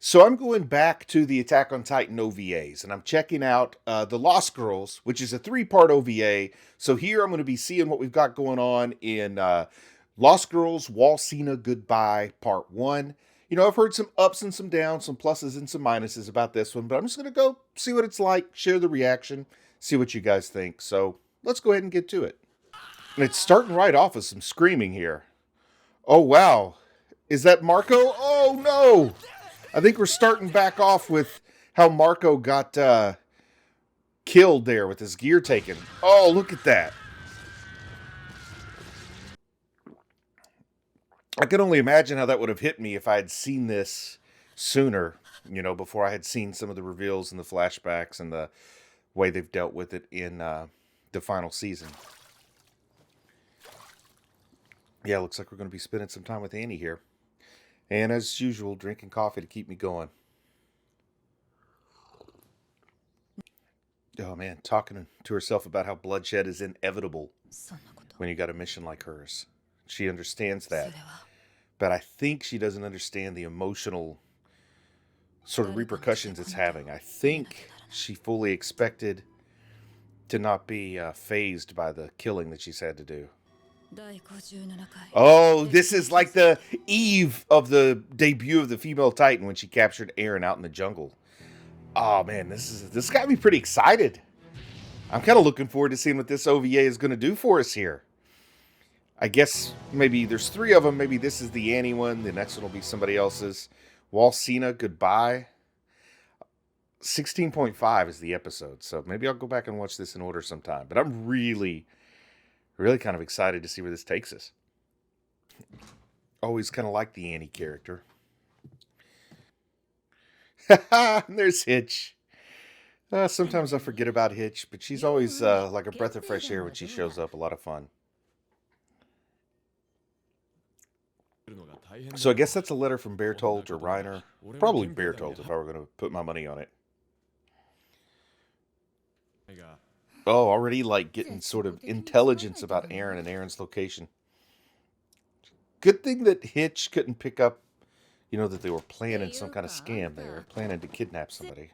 So I'm going back to the Attack on Titan OVAs, and I'm checking out The Lost Girls, which is a three-part OVA. So here I'm going to be seeing what we've got going on in Lost Girls, Wall Cena Goodbye, Part 1. You know, I've heard some ups and some downs, some pluses and some minuses about this one, but I'm just going to go see what it's like, share the reaction, see what you guys think. So let's go ahead and get to it. And it's starting right off with some screaming here. Oh, wow. Is that Marco? Oh, no! I think we're starting back off with how Marco got killed there with his gear taken. Oh, look at that. I can only imagine how that would have hit me if I had seen this sooner, you know, before I had seen some of the reveals and the flashbacks and the way they've dealt with it in the final season. Yeah, looks like we're going to be spending some time with Annie here. And as usual, drinking coffee to keep me going. Oh man, talking to herself about how bloodshed is inevitable when you got a mission like hers. She understands that. But I think she doesn't understand the emotional sort of repercussions it's having. I think she fully expected to not be fazed by the killing that she's had to do. Oh, this is like the eve of the debut of the female Titan when she captured Eren out in the jungle. Oh man, this got me pretty excited. I'm kind of looking forward to seeing what this OVA is going to do for us here. I guess maybe there's 3 of them. Maybe this is the Annie one. The next one will be somebody else's. Wall Cena Goodbye. 16.5 is the episode, so maybe I'll go back and watch this in order sometime. But I'm really kind of excited to see where this takes us. Always kind of like the Annie character. There's Hitch. Sometimes I forget about Hitch, but she's always like a breath of fresh air when she shows up. A lot of fun. So I guess that's a letter from Bertolt or Reiner. Probably Bertolt if I were going to put my money on it. Oh, already like getting sort of intelligence about Eren and Eren's location. Good thing that Hitch couldn't pick up, you know, that they were planning some kind of scam. They were planning to kidnap somebody.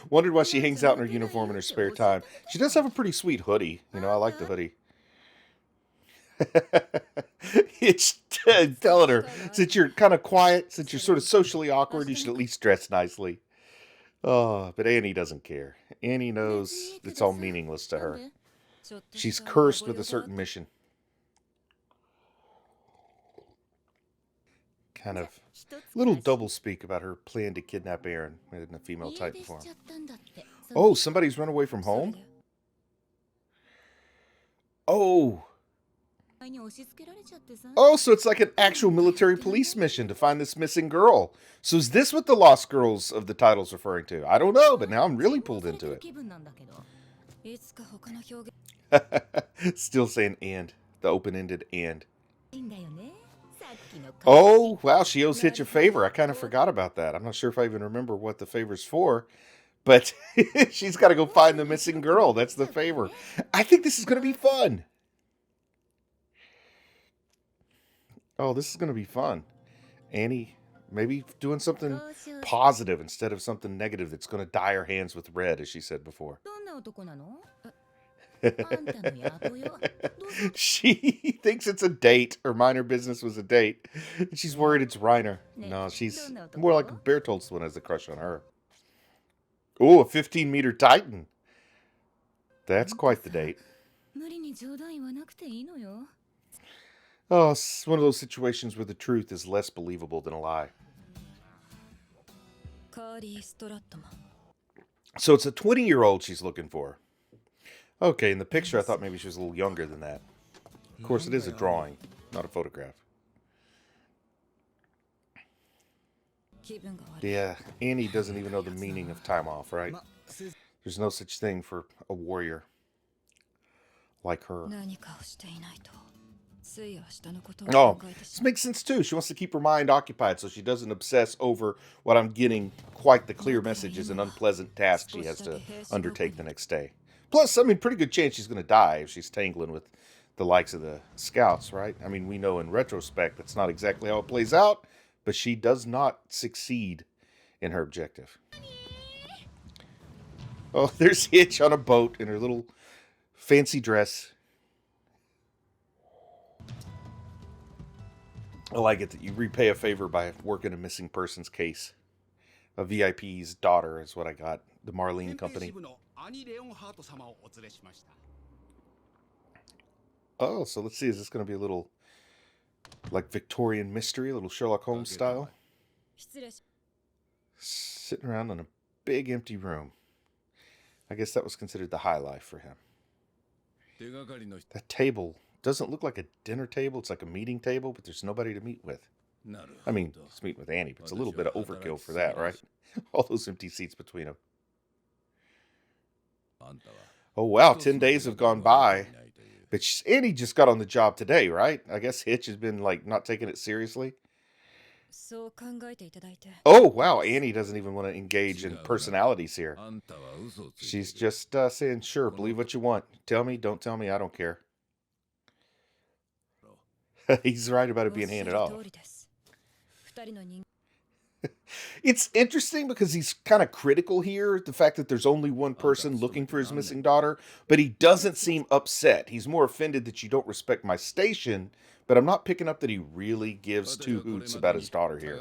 Wondered why she hangs out in her uniform in her spare time. She does have a pretty sweet hoodie. You know, I like the hoodie. It's telling her, since you're kind of quiet, since you're sort of socially awkward, you should at least dress nicely. Oh, but Annie doesn't care. Annie knows it's all meaningless to her. She's cursed with a certain mission. Kind of little double speak about her plan to kidnap Eren in a female Titan form. Oh, somebody's run away from home? Oh. Oh, so it's like an actual military police mission to find this missing girl. So is this what the Lost Girls of the title's referring to? I don't know, but now I'm really pulled into it. Still saying and. The open-ended and. Oh, wow, she owes Hitch a favor. I kind of forgot about that. I'm not sure if I even remember what the favor's for. But she's got to go find the missing girl. That's the favor. I think this is going to be fun. Oh, this is going to be fun. Annie, maybe doing something positive instead of something negative that's going to dye her hands with red, as she said before. She thinks it's a date, or minor business was a date. And she's worried it's Reiner. No, she's more like Bertolt's one has a crush on her. Oh, a 15-meter Titan. That's quite the date. Oh, it's one of those situations where the truth is less believable than a lie. So it's a 20-year-old she's looking for. Okay, in the picture I thought maybe she was a little younger than that. Of course, it is a drawing, not a photograph. Yeah, Annie doesn't even know the meaning of time off, right? There's no such thing for a warrior like her. Oh, this makes sense too. She wants to keep her mind occupied so she doesn't obsess over what I'm getting quite the clear message is an unpleasant task she has to undertake the next day. Plus, I mean, pretty good chance she's going to die if she's tangling with the likes of the scouts, right? I mean, we know in retrospect that's not exactly how it plays out, but she does not succeed in her objective. Oh, there's Hitch on a boat in her little fancy dress. I like it that you repay a favor by working a missing persons case. A VIP's daughter is what I got. The Marlene Company. Oh, so let's see. Is this going to be a little like Victorian mystery, a little Sherlock Holmes style? Sitting around in a big empty room. I guess that was considered the high life for him. That table doesn't look like a dinner table. It's like a meeting table, but there's nobody to meet with. I mean, he's meeting with Annie, but it's a little bit of overkill for that, right? All those empty seats between them. Oh, wow. 10 days have gone by. But Annie just got on the job today, right? I guess Hitch has been, like, not taking it seriously. Oh, wow. Annie doesn't even want to engage in personalities here. She's just saying, sure, believe what you want. Tell me, don't tell me, I don't care. He's right about it being handed off. It's interesting because he's kind of critical here, the fact that there's only one person looking for his missing daughter, but he doesn't seem upset. He's more offended that you don't respect my station, but I'm not picking up that he really gives two hoots about his daughter here.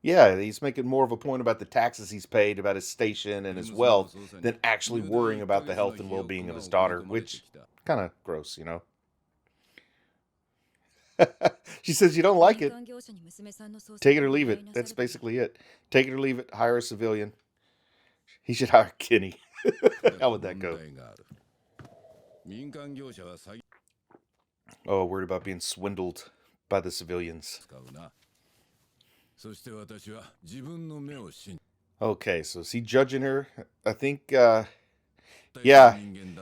Yeah, he's making more of a point about the taxes he's paid, about his station and his wealth, than actually worrying about the health and well-being of his daughter, which kind of gross, you know? She says, you don't like it. Take it or leave it. That's basically it. Take it or leave it. Hire a civilian. He should hire Kenny. How would that go? Oh, worried about being swindled by the civilians. Okay, so is he judging her? I think, yeah,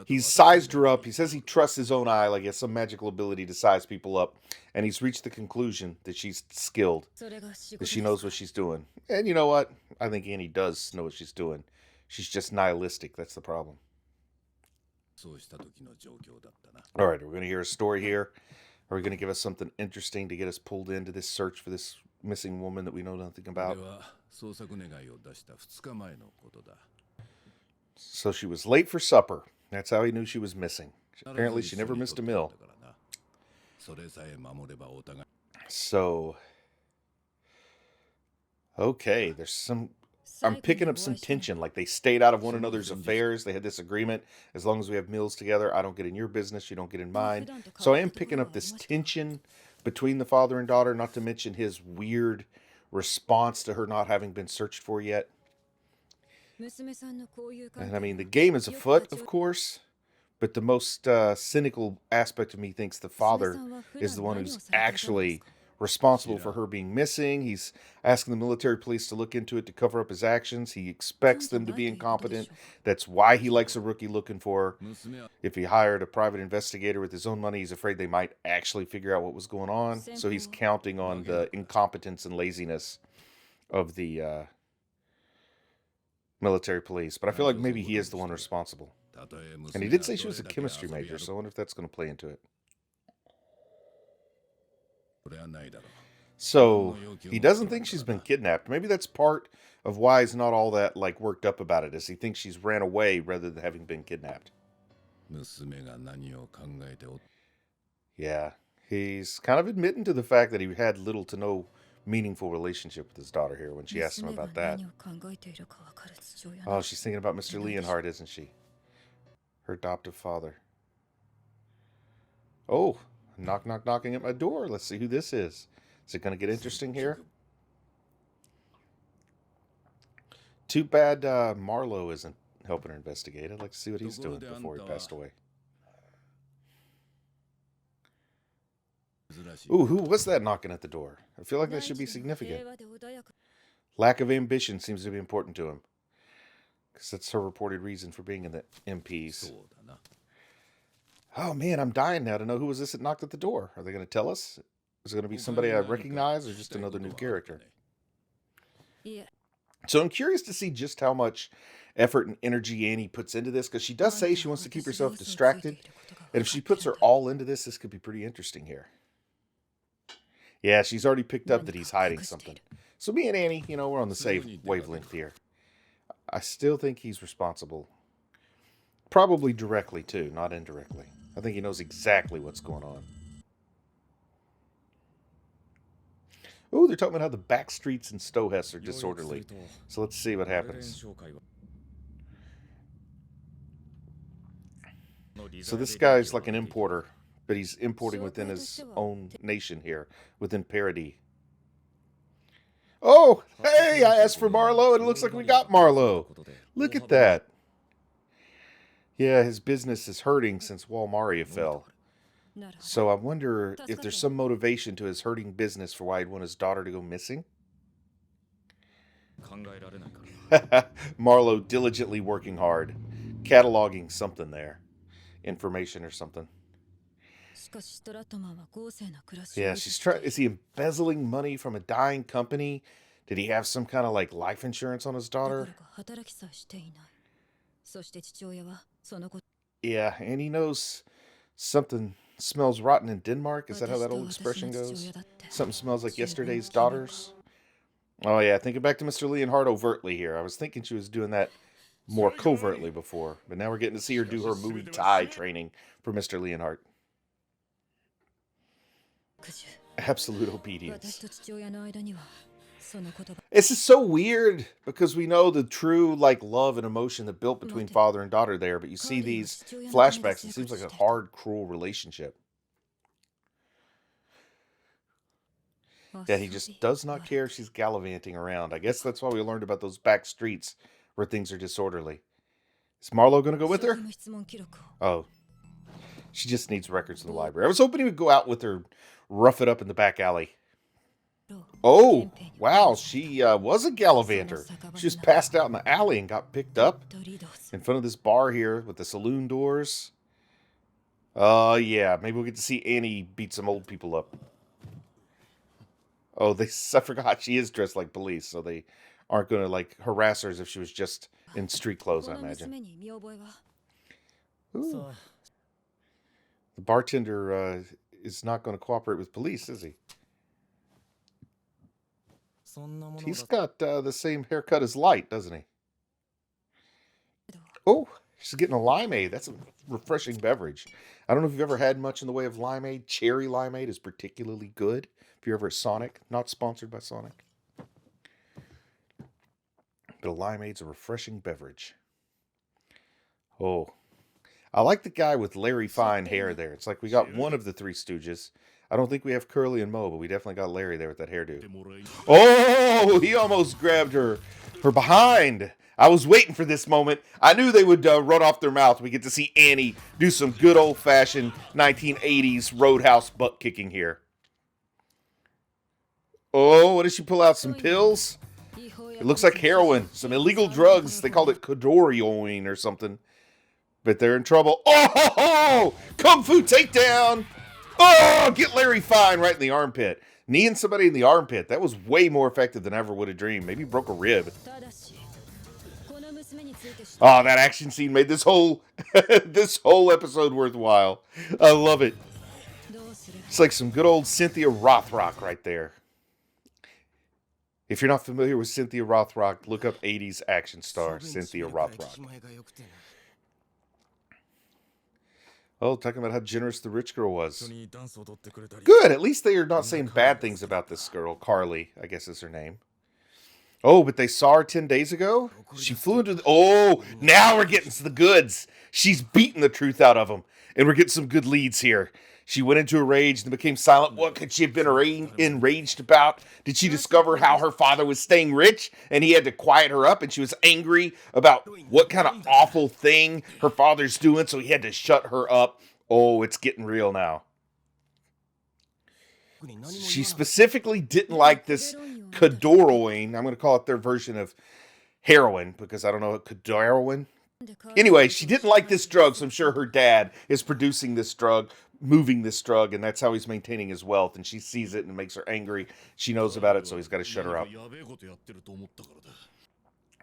he's sized her up. He says he trusts his own eye, like he has some magical ability to size people up. And he's reached the conclusion that she's skilled, that she knows what she's doing. And you know what? I think Annie does know what she's doing. She's just nihilistic. That's the problem. All right, we're going to hear a story here. Are we going to give us something interesting to get us pulled into this search for this missing woman that we know nothing about? So she was late for supper. That's how he knew she was missing. Apparently she never missed a meal. So, okay, there's some... I'm picking up some tension, like they stayed out of one another's affairs. They had this agreement, as long as we have meals together, I don't get in your business, you don't get in mine. So I am picking up this tension between the father and daughter, not to mention his weird response to her not having been searched for yet. And I mean, the game is afoot, of course, but the most cynical aspect of me thinks the father is the one who's actually responsible for her being missing. He's asking the military police to look into it to cover up his actions. He expects them to be incompetent. That's why he likes a rookie looking for her. If he hired a private investigator with his own money, he's afraid they might actually figure out what was going on. So he's counting on the incompetence and laziness of the military police. But I feel like maybe he is the one responsible. And he did say she was a chemistry major, so I wonder if that's going to play into it. So he doesn't think she's been kidnapped. Maybe that's part of why he's not all that like worked up about it, is he thinks she's ran away rather than having been kidnapped. Yeah, he's kind of admitting to the fact that he had little to no meaningful relationship with his daughter here when she asked him about that. Oh, she's thinking about Mr. Leonhardt, isn't she? Her adoptive father. Oh, knock, knock, knocking at my door. Let's see who this is. Is it going to get interesting here? Too bad Marlowe isn't helping her investigate. I'd like to see what he's doing before he passed away. Ooh, who was that knocking at the door? I feel like that should be significant. Lack of ambition seems to be important to him, because that's her reported reason for being in the MPs. Oh man, I'm dying now to know who was this that knocked at the door. Are they going to tell us? Is it going to be somebody I recognize or just another new character? So I'm curious to see just how much effort and energy Annie puts into this, because she does say she wants to keep herself distracted. And if she puts her all into this, this could be pretty interesting here. Yeah, she's already picked up that he's hiding something. So me and Annie, you know, we're on the same wavelength here. I still think he's responsible. Probably directly, too, not indirectly. I think he knows exactly what's going on. Oh, they're talking about how the back streets in Stohess are disorderly. So let's see what happens. So this guy's like an importer, but he's importing within his own nation here, within Paradis. Oh, hey, I asked for Marlowe, and it looks like we got Marlowe. Look at that. Yeah, his business is hurting since Walmaria fell. So I wonder if there's some motivation to his hurting business for why he'd want his daughter to go missing. Marlowe diligently working hard, cataloging something there. Information or something. Yeah, she's trying. Is he embezzling money from a dying company? Did he have some kind of like life insurance on his daughter? Yeah, and he knows something smells rotten in Denmark. Is that how that old expression goes? Something smells like yesterday's daughters. Oh yeah, thinking back to Mr. Leonhardt overtly here. I was thinking she was doing that more covertly before, but now we're getting to see her do her Muay Thai training for Mr. Leonhardt. Absolute obedience. This is so weird because we know the true like love and emotion that built between father and daughter there, but you see these flashbacks, it seems like a hard, cruel relationship. Yeah, he just does not care if she's gallivanting around. I guess that's why we learned about those back streets where things are disorderly. Is Marlowe going to go with her? Oh. She just needs records in the library. I was hoping he would go out with her, rough it up in the back alley. Oh, wow, she was a gallivanter. She just passed out in the alley and got picked up in front of this bar here with the saloon doors. Yeah, maybe we'll get to see Annie beat some old people up. Oh, I forgot she is dressed like police, so they aren't going to like harass her as if she was just in street clothes, I imagine. Ooh. The bartender is not going to cooperate with police, is he? He's got the same haircut as Light, doesn't he? Oh, she's getting a limeade. That's a refreshing beverage. I don't know if you've ever had much in the way of limeade. Cherry limeade is particularly good. If you're ever at Sonic, not sponsored by Sonic. But a limeade's a refreshing beverage. Oh, I like the guy with Larry Fine hair there. It's like we got one of the Three Stooges. I don't think we have Curly and Moe, but we definitely got Larry there with that hairdo. Oh, he almost grabbed her behind. I was waiting for this moment. I knew they would run off their mouth. We get to see Annie do some good old-fashioned 1980s roadhouse butt kicking here. Oh, what did she pull out? Some pills? It looks like heroin. Some illegal drugs. They called it Kodorioin or something. But they're in trouble. Oh, Kung Fu takedown. Oh, get Larry Fine right in the armpit. Kneeing somebody in the armpit. That was way more effective than I ever would have dreamed. Maybe broke a rib. Oh, that action scene made this whole this whole episode worthwhile. I love it. It's like some good old Cynthia Rothrock right there. If you're not familiar with Cynthia Rothrock, look up 80s action star Cynthia Rothrock. Oh, talking about how generous the rich girl was. Good, at least they are not saying bad things about this girl. Carly, I guess is her name. Oh, but they saw her 10 days ago? She flew into the... Oh, now we're getting to the goods. She's beating the truth out of them. And we're getting some good leads here. She went into a rage and became silent. What could she have been enraged about? Did she discover how her father was staying rich and he had to quiet her up, and she was angry about what kind of awful thing her father's doing, so he had to shut her up? Oh, it's getting real now. She specifically didn't like this Kodorioin. I'm going to call it their version of heroin because I don't know what Kodorioin. Anyway, she didn't like this drug, so I'm sure her dad is producing this drug, moving this drug, and that's how he's maintaining his wealth, and she sees it and it makes her angry. She knows about it, so he's got to shut her up.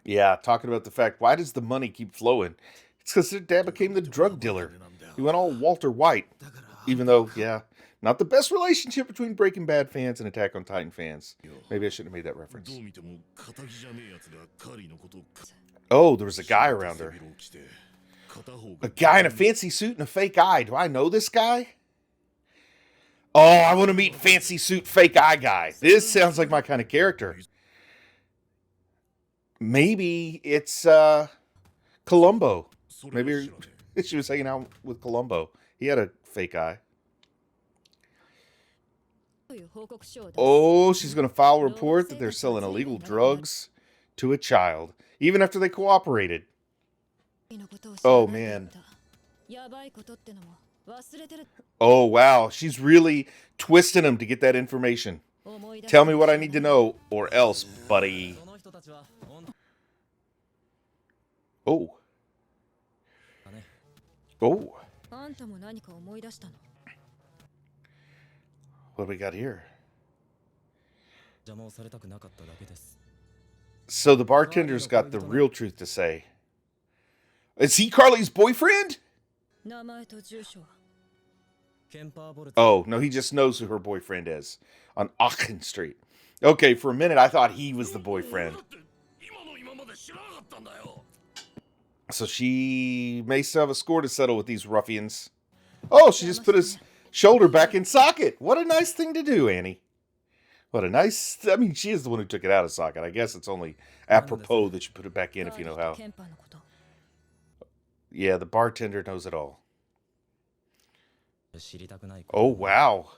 Yeah, talking about the fact, why does the money keep flowing? It's because their dad became the drug dealer. He went all Walter White. Even though, yeah, not the best relationship between Breaking Bad fans and Attack on Titan fans. Maybe I shouldn't have made that reference. Oh, there was a guy around her. A guy in a fancy suit and a fake eye. Do I know this guy? Oh, I want to meet fancy suit fake eye guy. This sounds like my kind of character. Maybe it's Columbo. Maybe she was hanging out with Columbo. He had a fake eye. Oh, she's going to file a report that they're selling illegal drugs to a child, even after they cooperated. Oh, man. Oh, wow. She's really twisting him to get that information. Tell me what I need to know, or else, buddy. Oh. Oh. What do we got here? So the bartender's got the real truth to say. Is he Carly's boyfriend? Oh, no, he just knows who her boyfriend is. On Aachen Street. Okay, for a minute I thought he was the boyfriend. So she may still have a score to settle with these ruffians. Oh, she just put his shoulder back in socket. What a nice thing to do, Annie. What a nice... I mean, she is the one who took it out of socket. I guess it's only apropos that you put it back in if you know how. Yeah, the bartender knows it all. Oh, wow.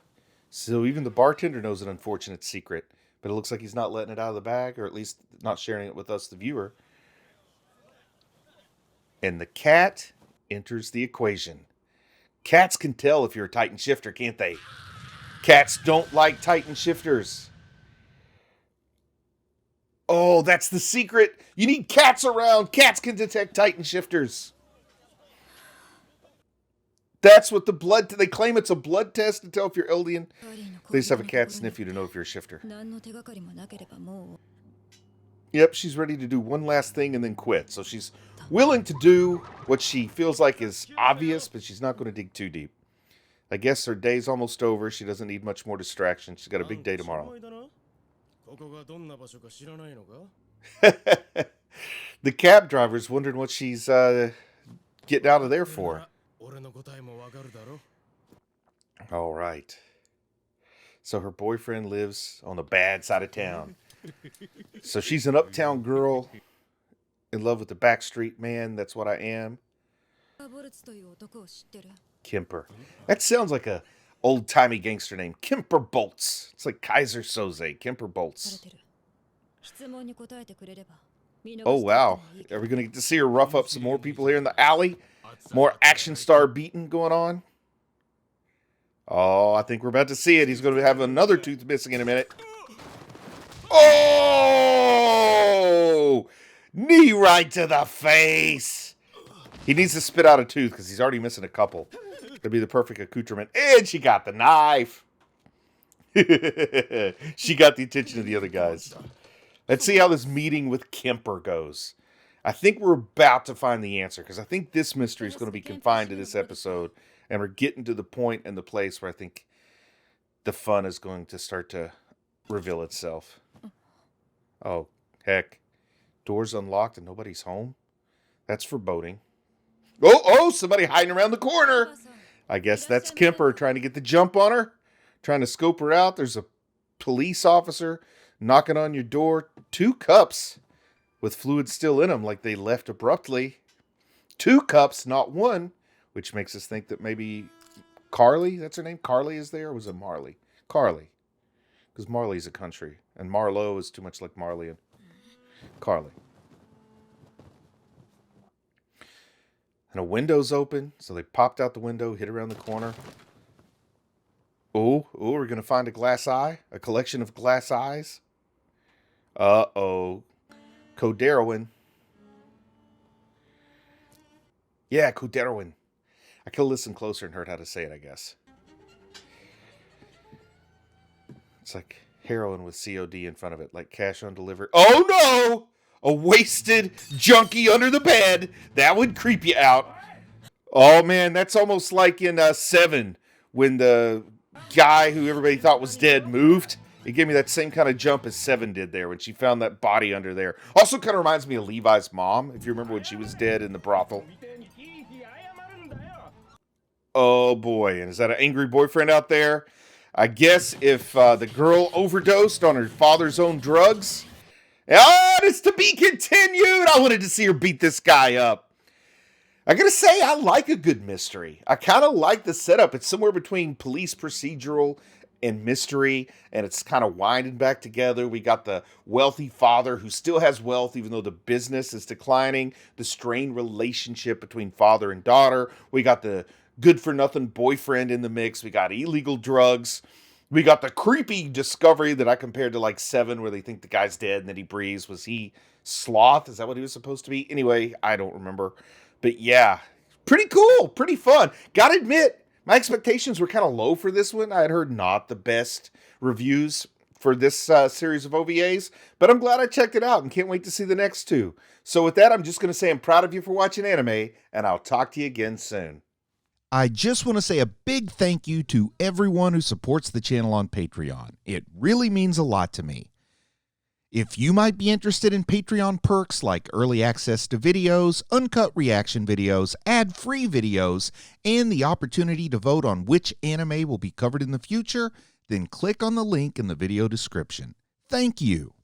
So even the bartender knows an unfortunate secret. But it looks like he's not letting it out of the bag, or at least not sharing it with us, the viewer. And the cat enters the equation. Cats can tell if you're a Titan shifter, can't they? Cats don't like Titan shifters. Oh, that's the secret. You need cats around. Cats can detect Titan shifters. That's what the blood... They claim it's a blood test to tell if you're Eldian. They just have a cat sniff you to know if you're a shifter. Yep, she's ready to do one last thing and then quit. So she's willing to do what she feels like is obvious, but she's not going to dig too deep. I guess her day's almost over. She doesn't need much more distraction. She's got a big day tomorrow. The cab driver's wondering what she's getting out of there for. All right. So her boyfriend lives on the bad side of town. So she's an uptown girl in love with the backstreet man. That's what I am. Kemper. That sounds like a old-timey gangster name. Kemper Bolts. It's like Kaiser Soze. Kemper Bolts. Oh, wow. Are we going to get to see her rough up some more people here in the alley? More action star beating going on? Oh, I think we're about to see it. He's going to have another tooth missing in a minute. Oh! Knee right to the face. He needs to spit out a tooth because he's already missing a couple. That'd be the perfect accoutrement. And she got the knife. She got the attention of the other guys. Let's see how this meeting with Kemper goes. I think we're about to find the answer because I think this mystery is going to be confined to this episode. And we're getting to the point and the place where I think the fun is going to start to reveal itself. Oh, heck. Doors unlocked and nobody's home? That's foreboding. Oh, somebody hiding around the corner. I guess that's Kemper trying to get the jump on her. Trying to scope her out. There's a police officer knocking on your door. 2 cups with fluid still in them like they left abruptly. 2 cups, not 1. Which makes us think that maybe Carly, that's her name? Carly is there? Or was it Marley? Carly. Because Marley's a country. And Marlowe is too much like Marley and Carly. And a window's open. So they popped out the window, hit around the corner. Oh, we're going to find a glass eye. A collection of glass eyes. Uh-oh. Coderwin. Yeah, Coderwin. I could have listened closer and heard how to say it, I guess. It's like heroin with COD in front of it, like cash on delivery. Oh, no! a wasted junkie under the bed. That would creep you out. Oh man, that's almost like in Seven when the guy who everybody thought was dead moved. It gave me that same kind of jump as Seven did there when she found that body under there. Also kind of reminds me of Levi's mom, if you remember when she was dead in the brothel. Oh boy, and is that an angry boyfriend out there? I guess if the girl overdosed on her father's own drugs. Oh, it's to be continued. I wanted to see her beat this guy up. I gotta say, I like a good mystery. I kind of like the setup. It's somewhere between police procedural and mystery, and it's kind of winding back together. We got the wealthy father who still has wealth, even though the business is declining. The strained relationship between father and daughter. We got the good-for-nothing boyfriend in the mix. We got illegal drugs. We got the creepy discovery that I compared to like Seven, where they think the guy's dead and then he breathes. Was he Sloth? Is that what he was supposed to be? Anyway, I don't remember. But yeah, pretty cool, pretty fun. Gotta admit, my expectations were kind of low for this one. I had heard not the best reviews for this series of OVAs, but I'm glad I checked it out and can't wait to see the next two. So with that, I'm just going to say I'm proud of you for watching anime, and I'll talk to you again soon. I just want to say a big thank you to everyone who supports the channel on Patreon. It really means a lot to me. If you might be interested in Patreon perks like early access to videos, uncut reaction videos, ad-free videos, and the opportunity to vote on which anime will be covered in the future, then click on the link in the video description. Thank you.